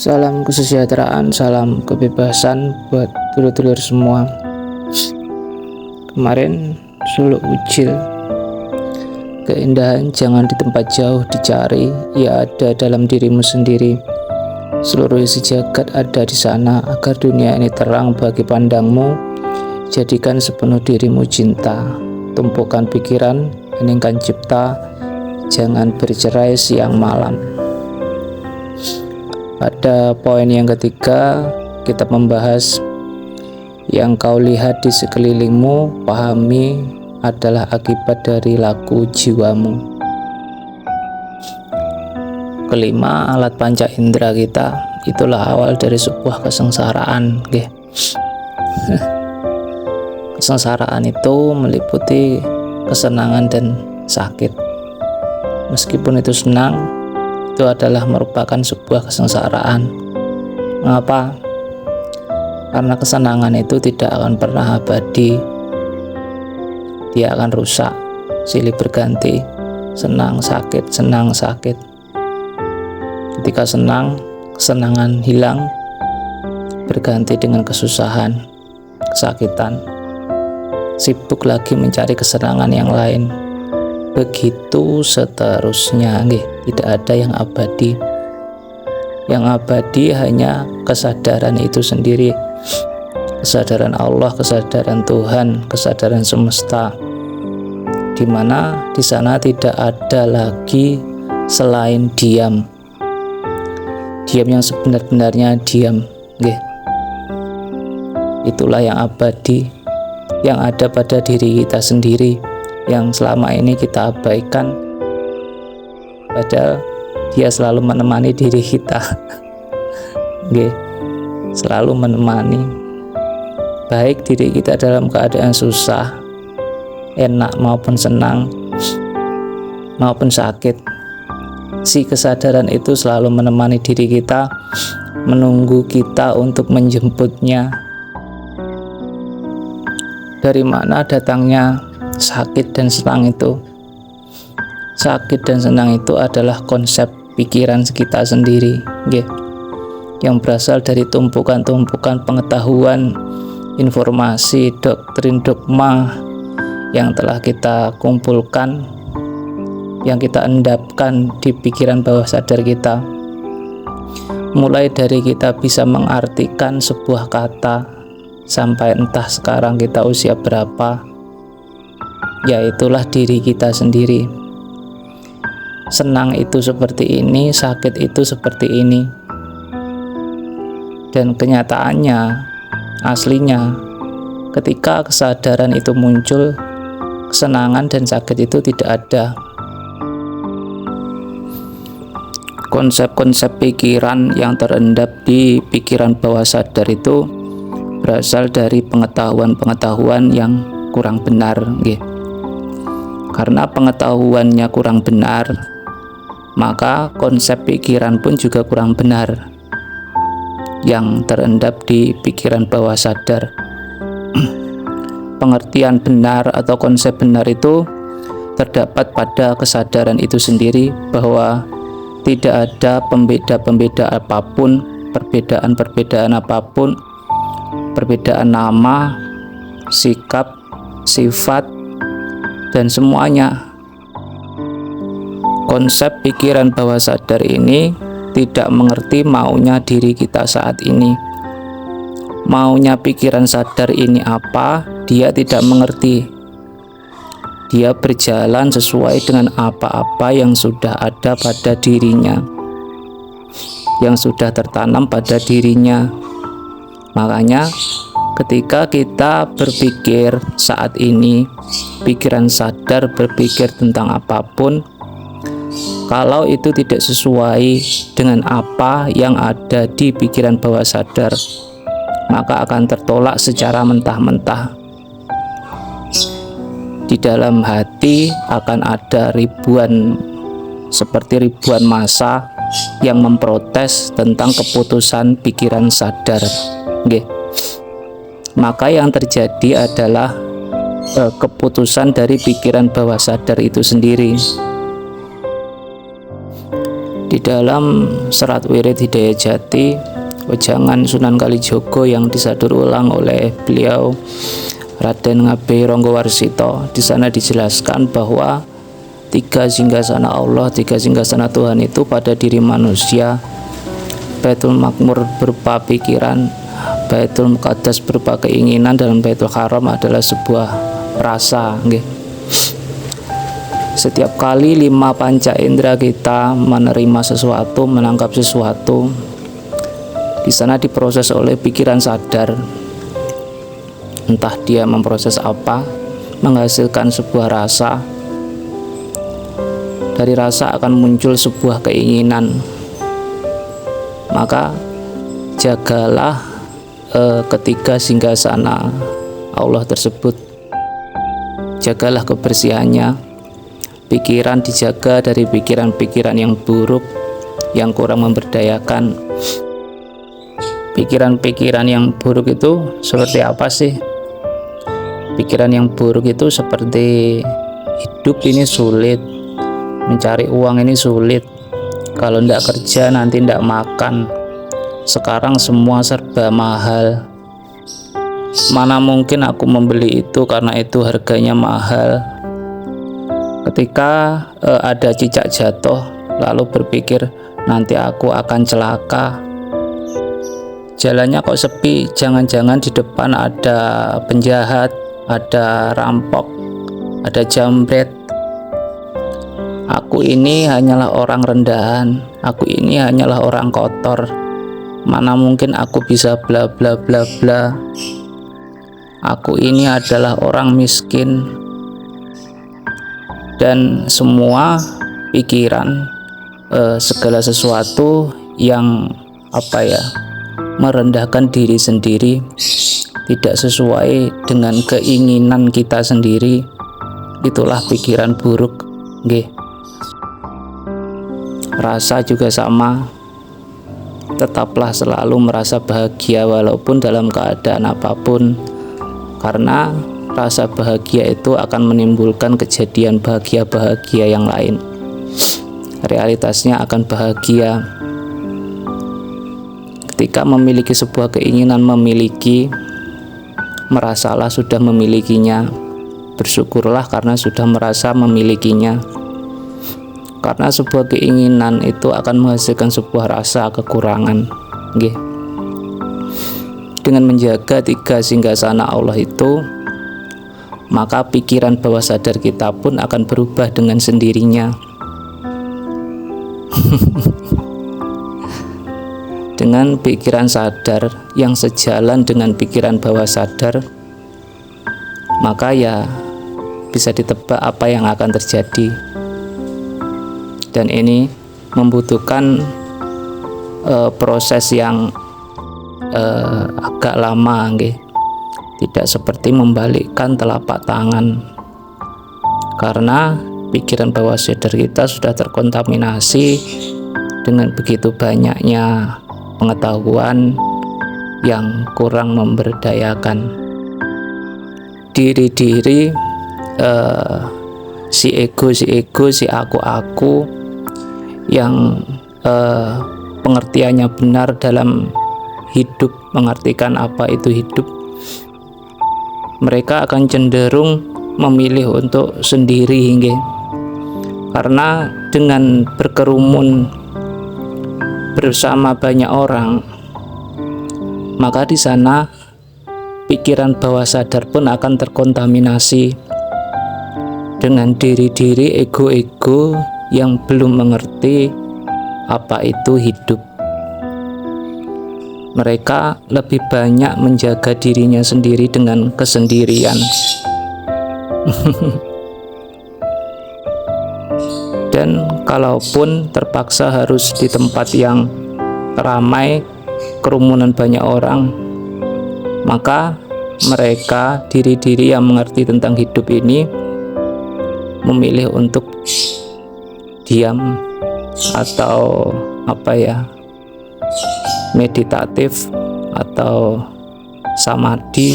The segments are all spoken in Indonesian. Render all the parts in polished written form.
Salam kesejahteraan, salam kebebasan buat dulur-dulur semua. Kemarin suluk ucil, keindahan jangan di tempat jauh dicari, ia ada dalam dirimu sendiri. Seluruh isi jagat ada di sana, agar dunia ini terang bagi pandangmu. Jadikan sepenuh dirimu cinta, tumpukan pikiran, heningkan cipta, jangan bercerai siang malam. Pada poin yang ketiga, kita membahas yang kau lihat di sekelilingmu, pahami adalah akibat dari laku jiwamu. Kelima, alat panca indera kita, itulah awal dari sebuah kesengsaraan. Kesengsaraan itu meliputi kesenangan dan sakit. Meskipun itu senang, itu adalah merupakan sebuah kesengsaraan. Mengapa? Karena kesenangan itu tidak akan pernah abadi. Dia akan rusak, silih berganti, senang sakit, senang sakit. Ketika senang, kesenangan hilang, berganti dengan kesusahan, kesakitan. Sibuk lagi mencari kesenangan yang lain. Begitu seterusnya, tidak ada yang abadi. Yang abadi hanya kesadaran itu sendiri, kesadaran Allah, kesadaran Tuhan, kesadaran semesta, di mana di sana tidak ada lagi selain diam yang sebenar-benarnya diam. Itulah yang abadi, yang ada pada diri kita sendiri, yang selama ini kita abaikan, padahal dia selalu menemani diri kita. Selalu menemani, baik diri kita dalam keadaan susah, enak maupun senang, maupun sakit. Si kesadaran itu selalu menemani diri kita, menunggu kita untuk menjemputnya. Dari mana datangnya sakit dan senang itu? Sakit dan senang itu adalah konsep pikiran kita sendiri, yang berasal dari tumpukan-tumpukan pengetahuan, informasi, doktrin, dogma yang telah kita kumpulkan, yang kita endapkan di pikiran bawah sadar kita. Mulai dari kita bisa mengartikan sebuah kata, sampai entah sekarang kita usia berapa, yaitulah diri kita sendiri. Senang itu seperti ini, sakit itu seperti ini. Dan kenyataannya, aslinya, ketika kesadaran itu muncul, kesenangan dan sakit itu tidak ada. Konsep-konsep pikiran yang terendap di pikiran bawah sadar itu berasal dari pengetahuan-pengetahuan yang kurang benar. Karena pengetahuannya kurang benar, maka konsep pikiran pun juga kurang benar yang terendap di pikiran bawah sadar. Pengertian benar atau konsep benar itu terdapat pada kesadaran itu sendiri, bahwa tidak ada pembeda-pembeda apapun, perbedaan-perbedaan apapun, perbedaan nama, sikap, sifat, dan semuanya. Konsep pikiran bawah sadar ini tidak mengerti maunya diri kita saat ini. Maunya pikiran sadar ini apa, dia tidak mengerti. Dia berjalan sesuai dengan apa-apa yang sudah ada pada dirinya, yang sudah tertanam pada dirinya. Makanya ketika kita berpikir saat ini, pikiran sadar berpikir tentang apapun, kalau itu tidak sesuai dengan apa yang ada di pikiran bawah sadar, maka akan tertolak secara mentah-mentah. Di dalam hati akan ada seperti ribuan massa yang memprotes tentang keputusan pikiran sadar. Maka yang terjadi adalah keputusan dari pikiran bawah sadar itu sendiri. Di dalam serat wirid Hidayah Jati, wejangan Sunan Kalijogo yang disadur ulang oleh beliau Raden Ngabei Ronggowarsito, di sana dijelaskan bahwa 3 singgasana Allah, 3 singgasana Tuhan itu pada diri manusia. Baitul Makmur berupa pikiran, Baitul Muqaddas berupa keinginan, dan Baitul Haram adalah sebuah rasa. Setiap kali 5 panca indera kita menerima sesuatu, menangkap sesuatu, di sana diproses oleh pikiran sadar. Entah dia memproses apa, menghasilkan sebuah rasa. Dari rasa akan muncul sebuah keinginan. Maka jagalah ketiga singgasana Allah tersebut. Jagalah kebersihannya. Pikiran dijaga dari pikiran-pikiran yang buruk, yang kurang memberdayakan. Pikiran-pikiran yang buruk itu seperti apa sih? Pikiran yang buruk itu seperti hidup ini sulit, mencari uang ini sulit, kalau tidak kerja nanti tidak makan, sekarang semua serba mahal, mana mungkin aku membeli itu karena itu harganya mahal. Ketika ada cicak jatuh, lalu berpikir nanti aku akan celaka, jalannya kok sepi, jangan-jangan di depan ada penjahat, ada rampok, ada jambret. Aku ini hanyalah orang rendahan, aku ini hanyalah orang kotor, mana mungkin aku bisa bla bla bla bla. Aku ini adalah orang miskin. Dan semua pikiran, segala sesuatu yang merendahkan diri sendiri, tidak sesuai dengan keinginan kita sendiri, itulah pikiran buruk. Rasa juga sama. Tetaplah selalu merasa bahagia walaupun dalam keadaan apapun, karena rasa bahagia itu akan menimbulkan kejadian bahagia-bahagia yang lain. Realitasnya akan bahagia. Ketika memiliki sebuah keinginan memiliki, merasalah sudah memilikinya. Bersyukurlah karena sudah merasa memilikinya. Karena sebuah keinginan itu akan menghasilkan sebuah rasa kekurangan. Dengan menjaga 3 singgasana Allah itu, maka pikiran bawah sadar kita pun akan berubah dengan sendirinya. Dengan pikiran sadar yang sejalan dengan pikiran bawah sadar, maka ya bisa ditebak apa yang akan terjadi. Dan ini membutuhkan proses yang agak lama, tidak seperti membalikkan telapak tangan, karena pikiran bawah sadar kita sudah terkontaminasi dengan begitu banyaknya pengetahuan yang kurang memberdayakan. Diri-diri, si ego, si aku yang pengertiannya benar dalam hidup, mengartikan apa itu hidup, mereka akan cenderung memilih untuk sendiri, karena dengan berkerumun bersama banyak orang, maka di sana pikiran bawah sadar pun akan terkontaminasi dengan diri-diri ego-ego yang belum mengerti apa itu hidup. Mereka lebih banyak menjaga dirinya sendiri dengan kesendirian. Dan kalaupun terpaksa harus di tempat yang ramai, kerumunan banyak orang, maka mereka, diri-diri yang mengerti tentang hidup ini, memilih untuk diam atau meditatif atau samadhi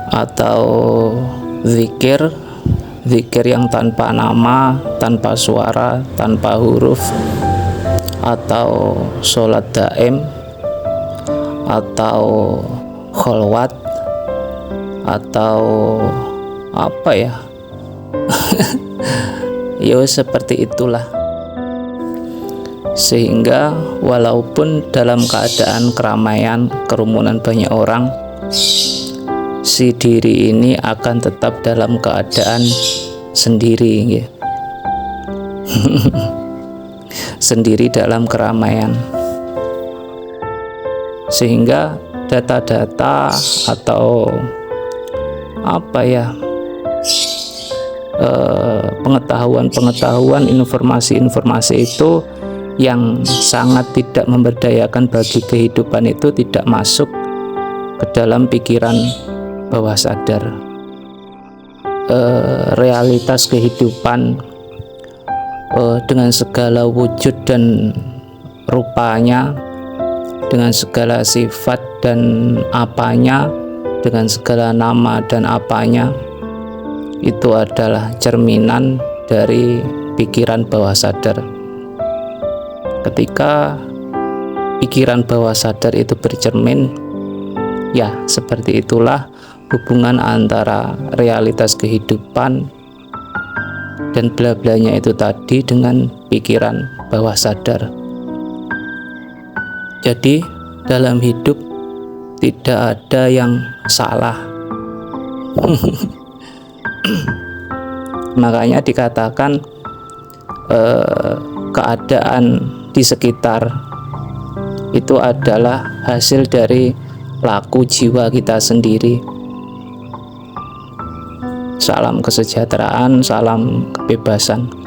atau zikir zikir yang tanpa nama, tanpa suara, tanpa huruf, atau sholat daim, atau kholwat, atau apa ya ya seperti itulah. Sehingga walaupun dalam keadaan keramaian, kerumunan banyak orang, si diri ini akan tetap dalam keadaan sendiri ya. Sendiri dalam keramaian. Sehingga data-data atau apa ya, pengetahuan, informasi-informasi itu yang sangat tidak memberdayakan bagi kehidupan itu tidak masuk ke dalam pikiran bawah sadar. Realitas kehidupan dengan segala wujud dan rupanya, dengan segala sifat dan apanya, dengan segala nama dan apanya, itu adalah cerminan dari pikiran bawah sadar. Ketika pikiran bawah sadar itu bercermin, ya seperti itulah hubungan antara realitas kehidupan dan bla-blanya itu tadi dengan pikiran bawah sadar. Jadi dalam hidup tidak ada yang salah. Makanya dikatakan keadaan di sekitar itu adalah hasil dari laku jiwa kita sendiri. Salam kesejahteraan, salam kebebasan.